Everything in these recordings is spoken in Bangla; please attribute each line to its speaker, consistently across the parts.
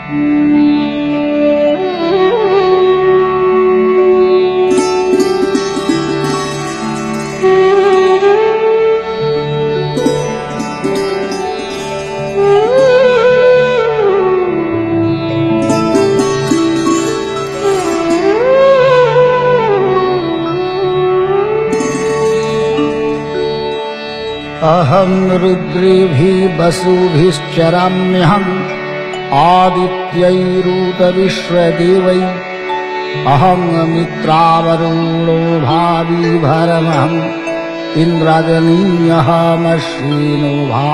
Speaker 1: अहं रुद्रेभिः वसुभिश्चराम्यहम् आदित्यैरुतविश्वदेवैः अहं मित्रावरुणो भावि भरमहम् इन्द्राग्नीयहमश्विनो भा।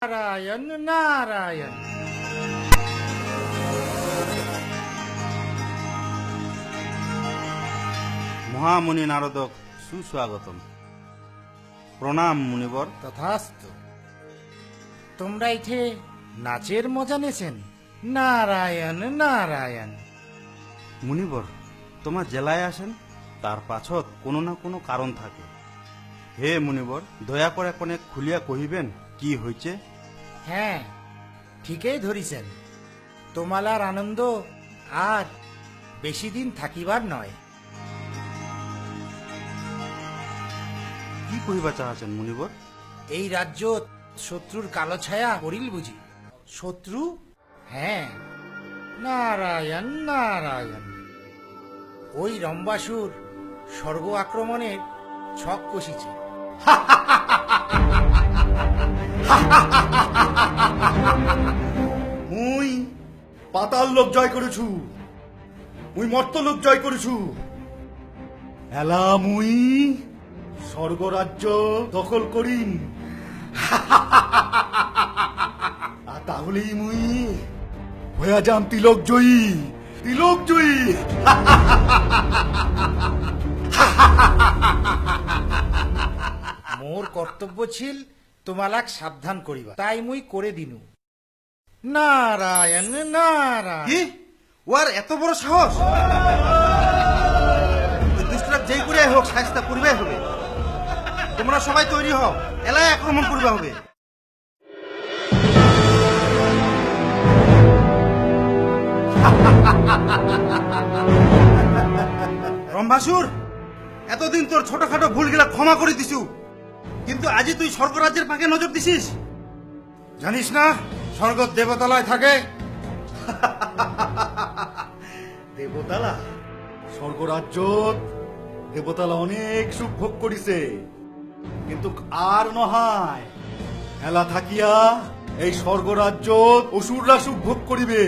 Speaker 2: नारायण नारायण।
Speaker 3: মহামুনি নারদক সুস্বাগতম। প্রণাম মুনিবর।
Speaker 2: তথাস্তু। তোমরা এঠে নাচের মজা নেছেন? নারায়ণ নারায়ণ।
Speaker 3: মুনিবর, তোমার জেলায় আসেন তার পাছত কোনো না কোনো কারণ থাকে। হে মুনিবর, দয়া করে কোনে খুলিয়া কহিবেন কি হয়েছে?
Speaker 2: হ্যাঁ, ঠিকই ধরিছেন। তোমালার আনন্দ আর বেশি দিন থাকিবার নয়।
Speaker 3: কি কহিবা চাহাছেন মুনিবর?
Speaker 2: এই রাজ্য শত্রুর কালো ছায়া পড়িল বুঝি? শত্রু? হ্যাঁ, নারায়ণ নারায়ণ। ওই রম্বাসুর স্বর্গ আক্রমণের ছক কষিছে।
Speaker 4: মুই পাতাল লোক জয় করেছু, মুই মর্ত লোক জয় করেছু। এলা মুই স্বর্গরাজ্য দখল করিম। আর তাহলেই মুই হয়ে যাম তিলক জয়ী, তিলক জয়ী।
Speaker 2: মোর কর্তব্য ছিল তোমালাক সাবধান করিবা, তাই মুই করে দিনু। নারায়ণ নারায়ণ।
Speaker 3: কি ওর এত বড় সাহস? দুষ্টরা যেই করে হোক শাস্তা করবে হবে। তোমরা সবাই তৈরি হও, এলাকায় আক্রমণ করবে হবে। রম্বাসুর, এতদিন তোর ছোটখাটো ভুলগুলা ক্ষমা করে দিছু, কিন্তু আজি তুই স্বর্গরাজ্যের পাকে নজর দিছিস।
Speaker 2: জানিস না স্বর্গ দেবতালয় থাকে?
Speaker 4: দেবতালা স্বর্গরাজ্য দেবতালা অনেক সুখ ভোগ করিছে, কিন্তু আর নহায় এলা থাকিয়া এই স্বর্গরাজ্য অসুররা সুখ ভোগ করিবে।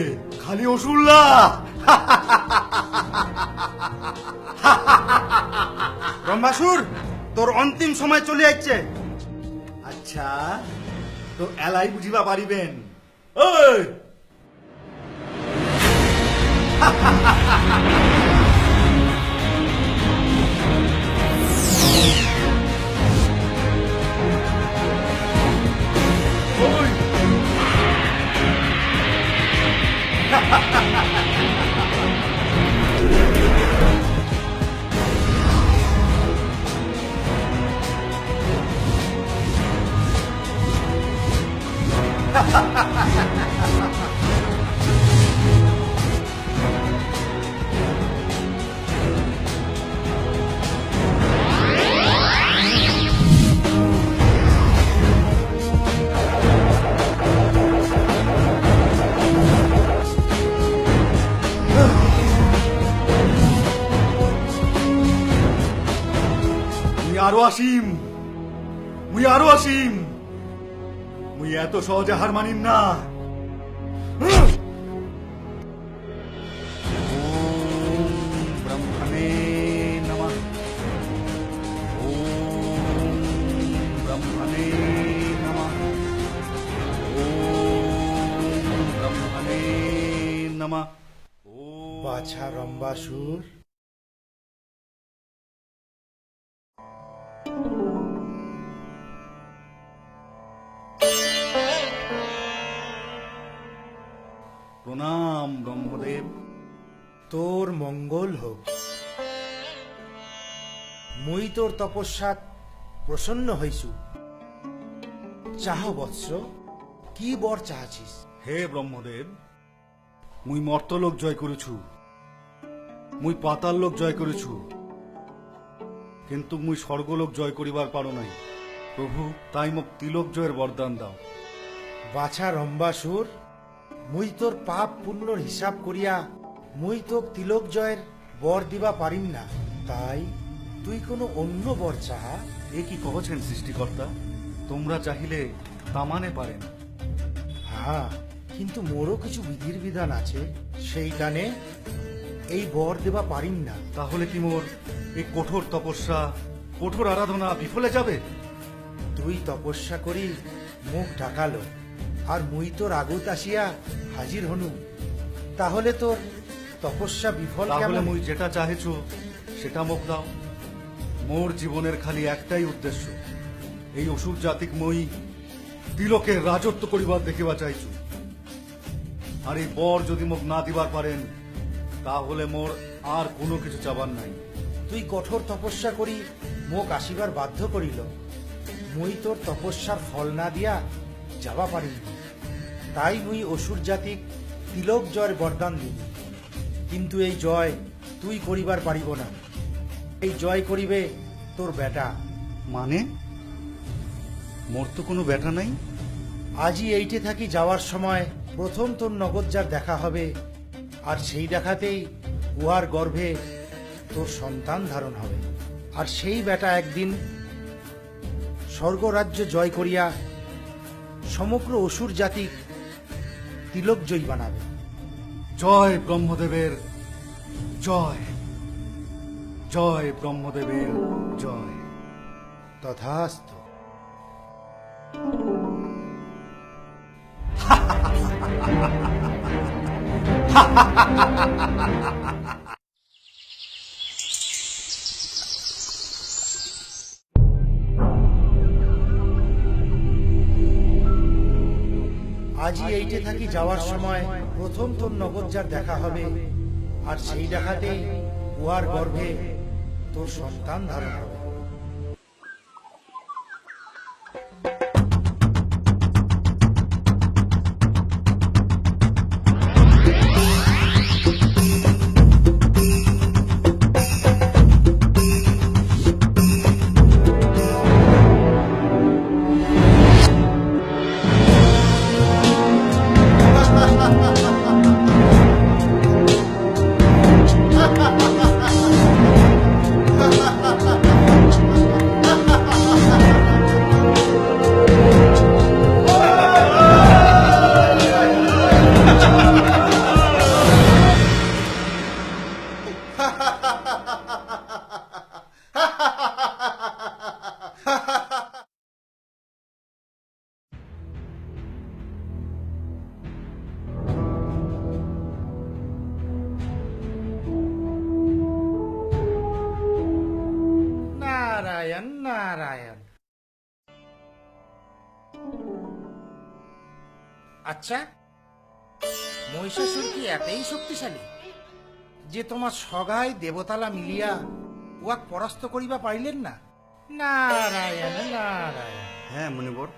Speaker 4: খালি অসুররা।
Speaker 3: রম্বাসুর, তোর অন্তিম সময় চলে যাচ্ছে।
Speaker 4: আচ্ছা, তো এলাই বুঝিবা পারিবেন। ওই আরো আসিম, মুই আরো আসিম। মুই এত সহজে হার মানিম না। ওম ব্রহ্মণে নমঃ। ওম
Speaker 2: বাছা রম্বাসুর,
Speaker 4: প্রণাম ব্রহ্মদেব।
Speaker 2: তোর মঙ্গল হোক। মুই তোর তপস্যাত প্রসন্ন হইছু। চাহ বৎস, কি বর চাহাছিস?
Speaker 4: হে ব্রহ্মদেব, মুই মর্তলোক জয় করেছু, মুই পাতাল লোক জয় করেছু, কিন্তু মুই স্বর্গলোক জয় করিবার পারো নাই। প্রভু, তাই মোক তিলক জয়ের বরদান দাও।
Speaker 2: বাছা রম্বাসুর, মুই তোর পাপ পুণ্যর হিসাব করিয়া মুই তোক তিলক জয়ের বর দিবা পারিম না। তাই তুই কোনো অন্য বর চাহা।
Speaker 4: এ কি কহছেন সৃষ্টিকর্তা? তোমরা চাহিলে তামানে পারেন।
Speaker 2: হ্যাঁ, কিন্তু মোরও কিছু বিধির বিধান আছে, সেই কানে এই বর দেবা পারিম না।
Speaker 4: তাহলে কি মোর এই কঠোর তপস্যা, কঠোর আরাধনা বিফলে যাবে?
Speaker 2: তুই তপস্যা করি মুখ ঢাকালো, আর মুই তোর আগত আসিয়া হাজির হনু, তাহলে তোর তপস্যা বিফল
Speaker 4: তাহলে
Speaker 2: কেমন?
Speaker 4: মুই যেটা চাহেছ সেটা মোক দাও। মোর জীবনের খালি একটাই উদ্দেশ্য, এই অসুর জাতিক মই তিলকের রাজত্ব করিবার দেখিবা চাইছু। আর এই বর যদি মোক না দিবার পারেন, তাহলে মোর আর কোনো কিছু চাবার নাই।
Speaker 2: তুই কঠোর তপস্যা করি মোক আসিবার বাধ্য করিল, মুই তোর তপস্যার ফল না দিয়া যাবা পারি। তাই মুই অসুর জাতিক তিলক জয়ের বরদান দিই, কিন্তু এই জয় তুই করিবার পারিব না। এই জয় করিবে তোর বেটা।
Speaker 4: মানে মোর তো কোনো ব্যাটা নাই।
Speaker 2: আজই এইটে থাকি যাওয়ার সময় প্রথম তোর নগদজার দেখা হবে, আর সেই দেখাতেই উহার গর্ভে তোর সন্তান ধারণ হবে। আর সেই বেটা একদিন স্বর্গরাজ্য জয় করিয়া সমগ্র অসুর জাতি তিলক জয়ী বানাবে।
Speaker 4: জয় ব্রহ্মদেবের জয়, জয় ব্রহ্মদেবের জয়।
Speaker 2: তথাস্তু। আজই এইটে থাকি যাওয়ার সময় প্রথম তোর নগদজার দেখা হবে, আর সেই দেখাতেই উহার গর্ভে তোর সন্তান ধারণ হবে। নারায়ণ নারায়ণ। আচ্ছা, মহিষাসুর কি এতই শক্তিশালী যে তোমার সগাই দেবতালা মিলিয়া উহাক পরাস্ত করিবা পারিলেন না? নারায়ণ নারায়ণ।
Speaker 3: হ্যাঁ মুনিবর,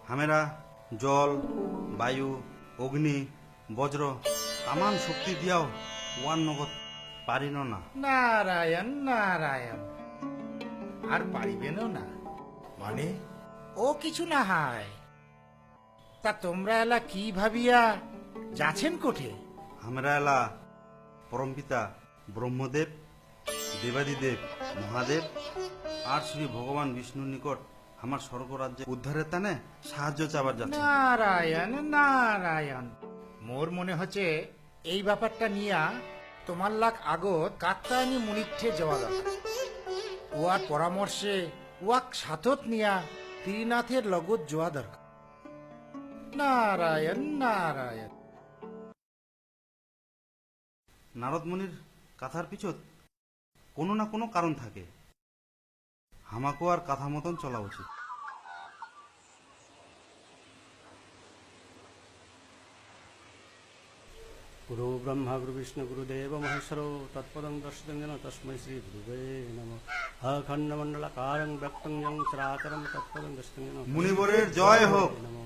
Speaker 3: হামেরা জল, বায়ু, অগ্নি, বজ্র তামান শক্তি দিয়াও ওয়ান নগদ পারিন না।
Speaker 2: নারায়ণ নারায়ণ। আর পারিবেনও না? মানে ও কিছু না হয়। তা তোমরা এলা কি ভাবিয়া যাচ্ছেন কোঠে?
Speaker 3: আমরা এলা পরমপিতা ব্রহ্মদেব, দেবাদিদেব মহাদেব আর শ্রী ভগবান বিষ্ণুর নিকট আমার স্বর্গরাজ্যে উদ্ধারের তানে সাহায্য চাবার যাচ্ছে।
Speaker 2: নারায়ণ নারায়ণ। মোর মনে হচ্ছে এই ব্যাপারটা নিয়া তোমার লাখ আগত কাত্তায়নী মুনিঠে যাওয়া দরকার। উয়ার পরামর্শে উয়াক সাথত নিয়া ত্রিনাথের লগত যাওয়া দরকার। নারায়ণ নারায়ণ।
Speaker 3: নারদমণির কথার পিছত কোনো না কোনো কারণ থাকে। আমাকেও আর কথা মতন চলা উচিত।
Speaker 5: गुरु ब्रह्मा गुरु विष्णु गुरुदेव महेश्वरो तत्पदं दर्शितं येन तस्मै श्री गुरुवे नमः। अखण्डमण्डलाकारं व्यक्तं यं चराचरं तत्पदं दर्शितं येन
Speaker 3: মুনিবরের জয় হোক।
Speaker 5: नमः।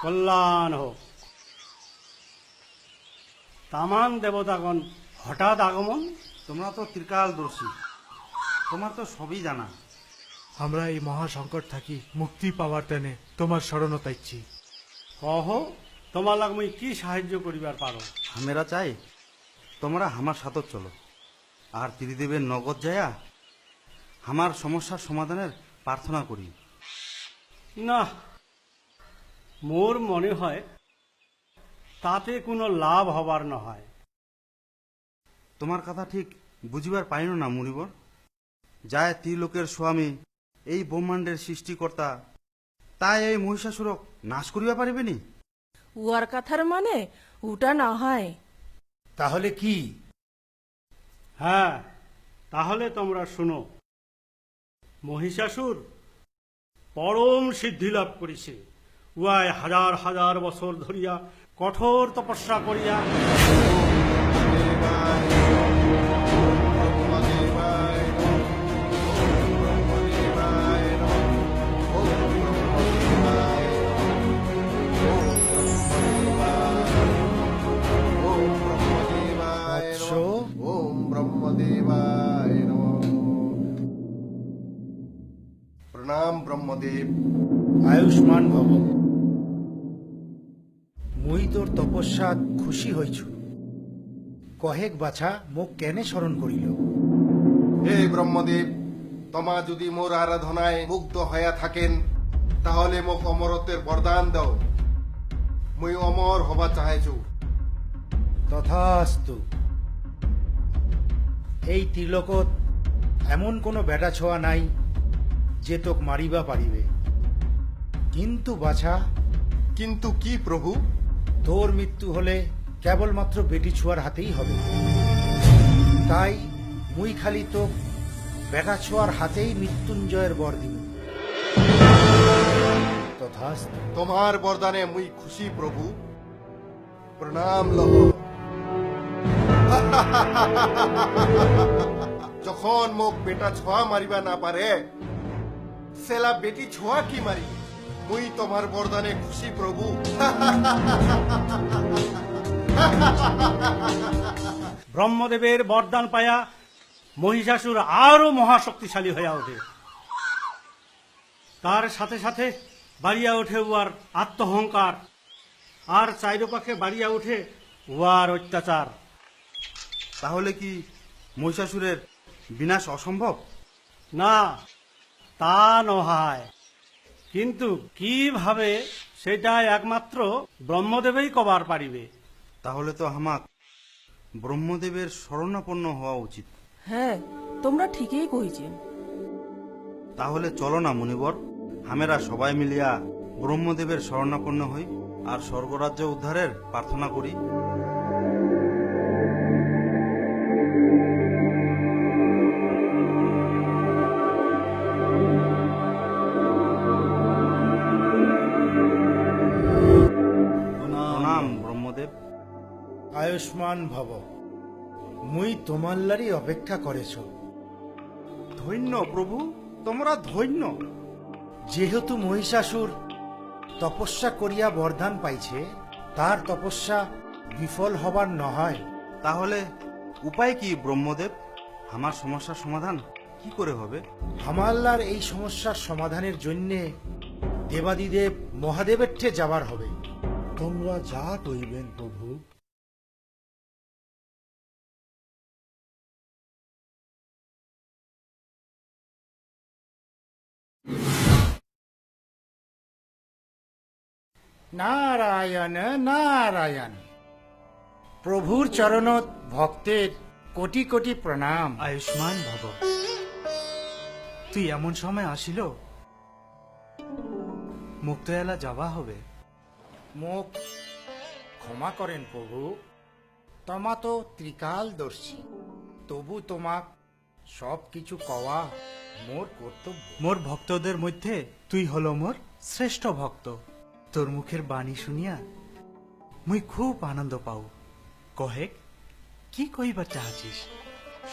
Speaker 5: কল্যাণ হোক। তামান দেবতাগণ হঠাৎ আগমন।
Speaker 3: তোমরা তো ত্রিকালদর্শী, তোমার তো সবই জানা।
Speaker 6: আমরা এই মহা সংকট থাকি মুক্তি পাওয়ার তেনে তোমার শরণতা ইচ্ছি।
Speaker 5: কহ তোমার লাগ মুই কি সাহায্য করিবার পারো।
Speaker 3: আমরা চাই তোমরা আমার সাথে চলো, আর ত্রিদেবের নগদ যায়া আমার সমস্যার সমাধানের প্রার্থনা করি।
Speaker 5: না, মোর মনে হয় তাতে কোনো লাভ হবার নহয়।
Speaker 3: তোমার কথা ঠিক বুঝিবার পাইন না মুনিবর। যায় ত্রিলোকের স্বামী, এই ব্রহ্মাণ্ডের সৃষ্টিকর্তা, তাই এই মহিষাসুরক নাশ করিবা পারিবেনি?
Speaker 7: উয়ার কথার মানে উটা না হয়।
Speaker 2: তাহলে কি?
Speaker 5: হ্যাঁ, তাহলে তোমরা শুনো। মহিষাসুর পরম সিদ্ধি লাভ করিছে। উয়ায় হাজার হাজার বছর ধরিয়া কঠোর তপস্যা করিয়া
Speaker 2: বৎস,
Speaker 8: ওম ব্রহ্মদেবায় নমঃ। প্রণাম ব্রহ্মদেব।
Speaker 2: আয়ুষ্মান ভব। মুই তোর তপস্যা খুশি হইছু। কহেক বাছা মোক কেনে স্মরণ করিল?
Speaker 8: হে ব্রহ্মদেব, তোমা যদি মোর আরাধনায় মুগ্ধ হইয়া থাকেন, তাহলে মোক অমরত্বের বরদান দাও। মুই অমর হবা চাহেছু।
Speaker 2: তথাস্তু। এই ত্রিলোকত এমন কোনো বেটা ছোঁয়া নাই যে তোক মারিবা পারিবে। কিন্তু বাছা,
Speaker 8: কিন্তু কি প্রভু?
Speaker 2: তোর মৃত্যু হলে কেবলমাত্র বেটি ছোঁয়ার হাতেই হবে। তাই মুই খালি তো বেটা ছোঁয়ার হাতেই মৃত্যুঞ্জয়ের বর দিব। তথাস্তু।
Speaker 8: তোমার বরদানে মুই খুশি প্রভু। প্রণাম লহ। যখন মোক বেটা ছোঁয়া মারিবা না পারে, সেলা বেটি ছোঁয়া কি মারি? মুই তোমার বরদানে খুশি প্রভু।
Speaker 5: ব্রহ্মদেবের বরদান পায়া মহিষাসুর আরো মহাশক্তিশালী হইয়া ওঠে। তার সাথে সাথে বাড়িয়া ওঠে উয়ার আত্মহংকার, আর চাইরোপাখে বাড়িয়া ওঠে উয়ার অত্যাচার।
Speaker 3: তাহলে কি মহিষাসুরের বিনাশ অসম্ভব?
Speaker 5: না, তা নয়, কিন্তু কিভাবে সেটা একমাত্র ব্রহ্মদেবেই কবার পারিবে।
Speaker 3: তাহলে তো আমাক ব্রহ্মদেবের শরণাপন্ন হওয়া উচিত।
Speaker 7: হ্যাঁ, তোমরা ঠিকই কইছেন।
Speaker 3: তাহলে চলো না মুনিবর, আমরা সবাই মিলিয়া ব্রহ্মদেবের শরণাপন্ন হই আর স্বর্গরাজ্য উদ্ধারের প্রার্থনা করি। প্রণাম ব্রহ্মদেব।
Speaker 2: আয়ুষ্মান ভব। মুই তোমাল্লারই অপেক্ষা করেছ।
Speaker 3: ধন্য প্রভু, তোমরা ধন্য।
Speaker 2: যেহেতু মহিষাসুর তপস্যা করিয়া বরদান পাইছে, তার তপস্যা বিফল হবার নয়।
Speaker 3: তাহলে উপায় কি ব্রহ্মদেব? আমার সমস্যার সমাধান কি করে হবে?
Speaker 2: হামাল্লার এই সমস্যার সমাধানের জন্যে দেবাদিদেব মহাদেবের ঠে যাবার হবে।
Speaker 6: তোমরা যা কইবেন প্রভু।
Speaker 2: নারায়ণ নারায়ণ। প্রভুর চরণত ভক্তের কোটি কোটি প্রণাম।
Speaker 6: আয়ুষ্মান ভব।
Speaker 2: তুই এমন সময় আসিল মুক্তয়ালা যাওয়া হবে।
Speaker 9: মোক ক্ষমা করেন প্রভু, তোমা তো ত্রিকালদর্শী, তবু তোমাক সব কিছু কওয়া মোর কর্তব্য।
Speaker 2: মোর ভক্তদের মধ্যে তুই হলো মোর শ্রেষ্ঠ ভক্ত। তোর মুখের বাণী শুনিয়া মুই খুব আনন্দ পাও। কহেক কি কইবার চাহাছিস?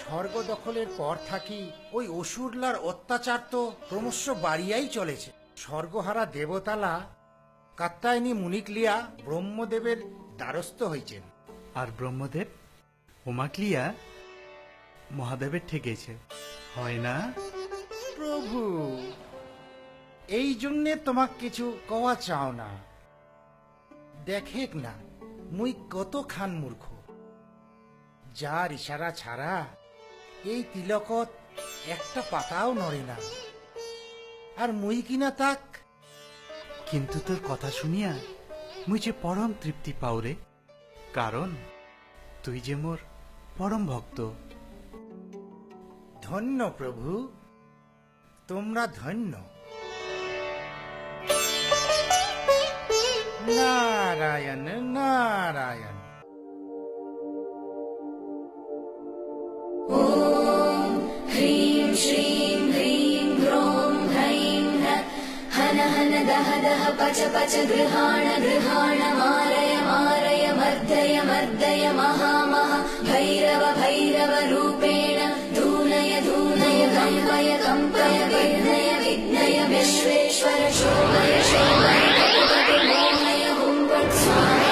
Speaker 9: স্বর্গ দখলের পর থাকি ওই অসুরলার অত্যাচার তো ক্রমশ বাড়িয়াই চলেছে। স্বর্গহারা দেবতালা কাত্তায়নী মুনিকলিয়া ব্রহ্মদেবের দ্বারস্থ হইছেন।
Speaker 2: আর ব্রহ্মদেব উমাকলিয়া মহাদেবের ঠেকেছে, হয় না?
Speaker 9: প্রভু, এই জন্যে তোমাক কিছু কওয়া চাও না। দেখেক না মুই কত খান মূর্খ, যার ইশারা ছাড়া এই তিলকত একটা পাতাও নড়ে না। আর মুই কিনা তাক।
Speaker 2: কিন্তু তোর কথা শুনিয়া মুই যে পরম তৃপ্তি পাও রে, কারণ তুই যে মোর পরম ভক্ত।
Speaker 9: ধন্য প্রভু, তোমরা ধন্য। নারায়ণ নারায়ণ।
Speaker 10: ह्रीं श्रीं ह्रीं ह्रों ह्रैं ह्रः हन हन दह दह पच पच गृहाण गृहाण मारय मारय मर्दय मर्दय महा महा भैरव भैरव रूपेण धूनय धूनय कम्पय कम्पय विघ्नय विघ्नय विश्वेश्वर शोभय शोभय गणपति मोहय हुं फट् स्वाहा।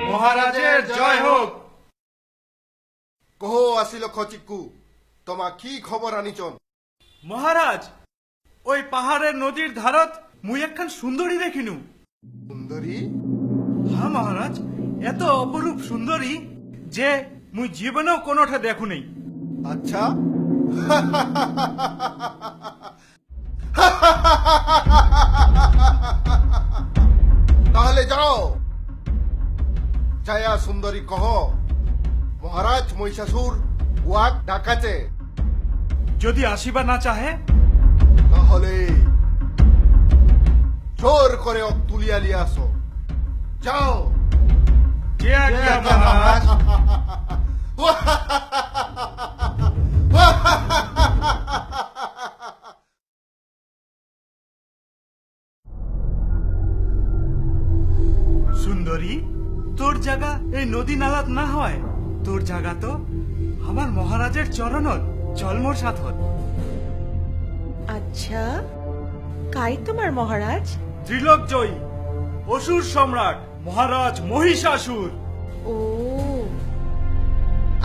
Speaker 2: মহারাজের জয় হোক।
Speaker 8: কহ আসিল খচিকু, তোমা কি খবর আনিছন?
Speaker 2: মহারাজ, ওই পাহাড়ের নদীর ধারত মুই একখান সুন্দরী দেখিনু।
Speaker 8: সুন্দরী?
Speaker 2: হ্যাঁ মহারাজ, এত অপরূপ সুন্দরী যে মুই জীবনেও কোনোটা দেখু নেই।
Speaker 8: আচ্ছা, তাহলে যাও, ছায়া সুন্দরী কহ মহারাজ মহিষাসুর ওয়াক ডাকাছে।
Speaker 2: যদি আসিবা না চাহে
Speaker 8: তাহলে জোর করে তুলিয়া লিয়ে আসো। যাও।
Speaker 2: কে আজ্ঞা মহারাজ। সুন্দরী, তোর জায়গা এই নদী নালাত না হয়, তোর জায়গা তো আমার মহারাজের চরণত জন্মর সাথত।
Speaker 7: আচ্ছা, কাই তোমার মহারাজ?
Speaker 2: ত্রিলোক জয়ী অসুর সম্রাট মহারাজ মহিষাসুর।
Speaker 7: ও,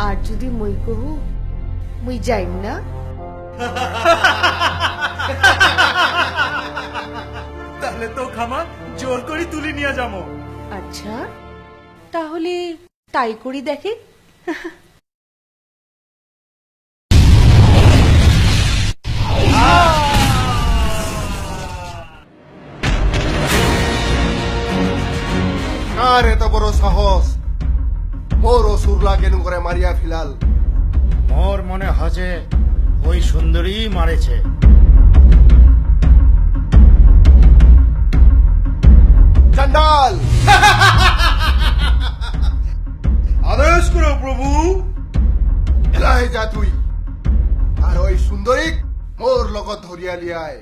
Speaker 7: আর যদি মই কহু মুই যাইম না?
Speaker 2: তাহলে তো খামা জোর করে তুলি নিয়ে যাবো।
Speaker 7: আচ্ছা, তাহলে তাই করি দেখে।
Speaker 8: কার এত বড় সাহস মোর অসুরলা কেন করে মারিয়া ফিলাল?
Speaker 9: মোর মনে হজে ওই সুন্দরী মারেছে।
Speaker 8: চন্ডাল,
Speaker 3: আদেশ করো প্রভু।
Speaker 8: এলাহে যা তুই, আর ওই সুন্দরী মোর লগত ধরিয়া লিয়ায়।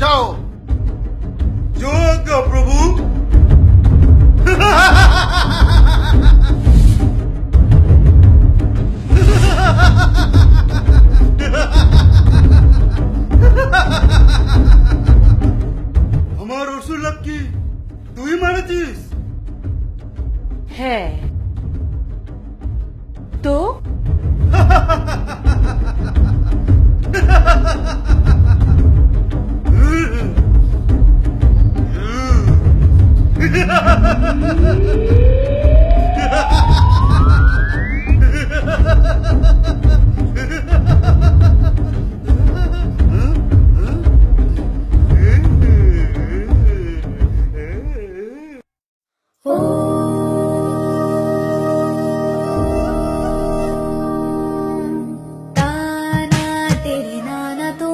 Speaker 8: যাও।
Speaker 3: যোগ্য প্রভু। আমার অসুর লাভ কি তুই মারেছিস?
Speaker 7: হ্যাঁ, তো
Speaker 10: ताना तेरे नाना तो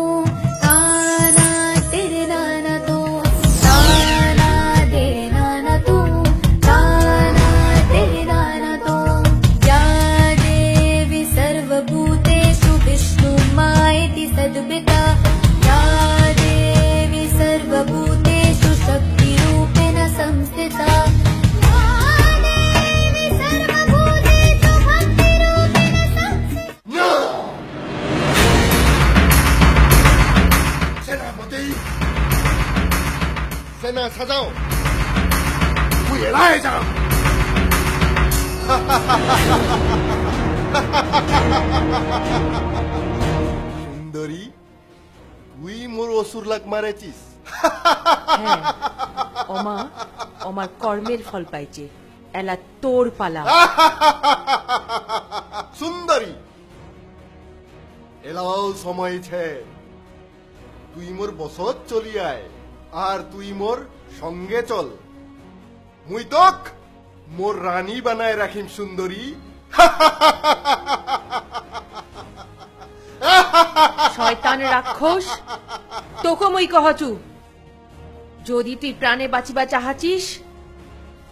Speaker 10: ताना तेरे नाना तो ताना तेरे नाना तो ताना तेरे नाना तो या देवी सर्वभूतेषु विष्णुमायेति सद्विता या देवी सर्वभूतेषु शक्तिरूपेण संस्थिता
Speaker 8: সেনাপতি, সেনা সাজাও, তুই এলাহে যা। সুন্দরী, তুই মোর অসুর লাগ মারেছিস।
Speaker 7: হ্যাঁ, অমা আমার কর্মের ফল পাইছে, এলা তোর পালা।
Speaker 8: সুন্দরী, এলাও সময় ছে, তুই মোর বসত চলি আয়, আর তুই মোর সঙ্গে চল। মুই তোক মোর রানী বানায় রাখিম সুন্দরী।
Speaker 7: শয়তান রাক্ষস, তোকে মই কহচু, যদি তুই প্রাণে বাঁচিবা চাহাচিস,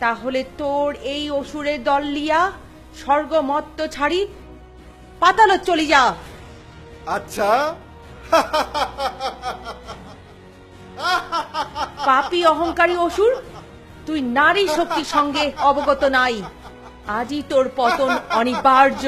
Speaker 7: তাহলে তোর এই অসুরের দল লিয়া স্বর্গ মত্ত ছাড়ি পাতালত চলি যা।
Speaker 8: আচ্ছা,
Speaker 7: পাপী অহংকারী অসুর, তুই নারী শক্তির সঙ্গে অবগত নাই। আজই তোর পতন অনিবার্য।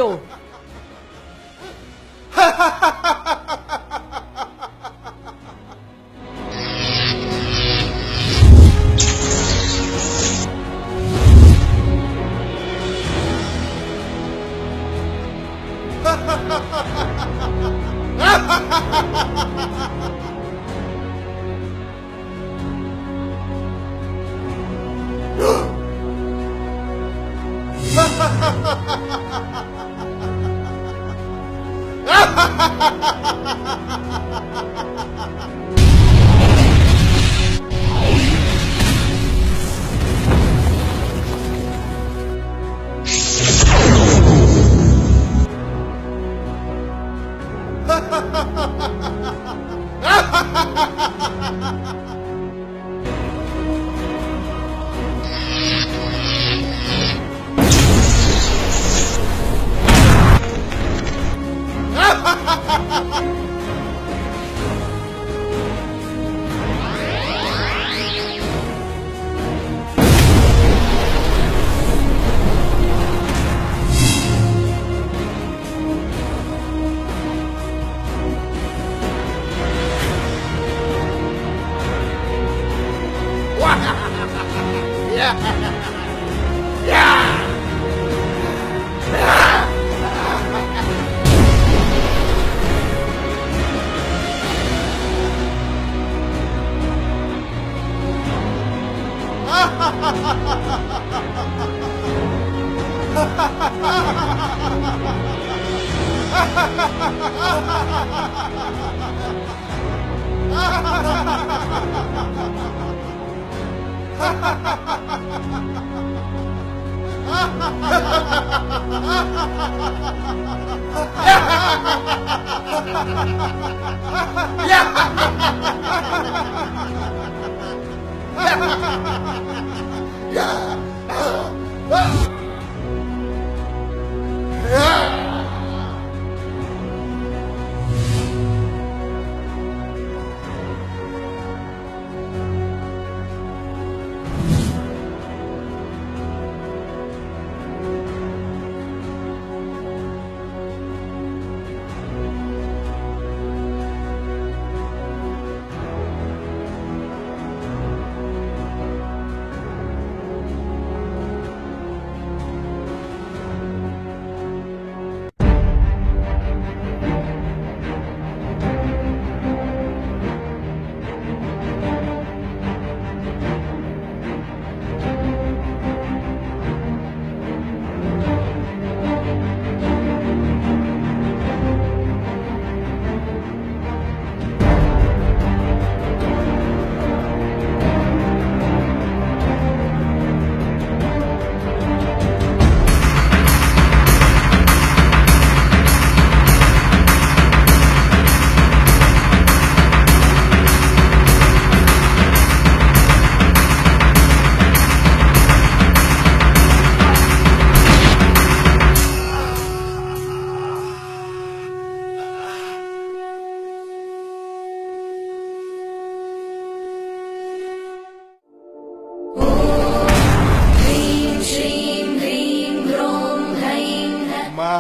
Speaker 10: ह्रीं श्रीं ह्रीं ह्रों ह्रैं
Speaker 8: মা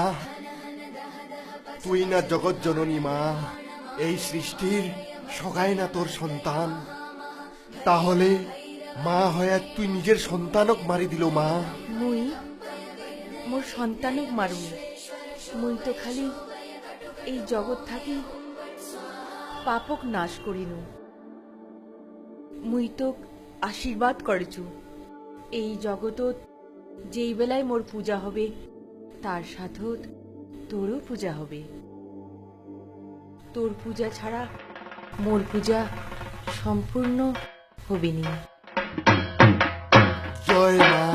Speaker 8: তুই না জগৎ জননী মা, এই সৃষ্টির সগাই না তোর সন্তান, তাহলে মা হয়ে তুই নিজের সন্তানক মারি দিল মা।
Speaker 7: মুই মোর সন্তানক মারুম, মুই তো খালি এই জগৎ থাকি পাপক নাশ করিনু। মুই তো আশীর্বাদ করেছু এই জগতত যেই বেলায় মোর পূজা হবে তার সাথত তোরও পূজা হবে। তোর পূজা ছাড়া মোর পূজা সম্পূর্ণ হবে নি।
Speaker 8: জয় মা।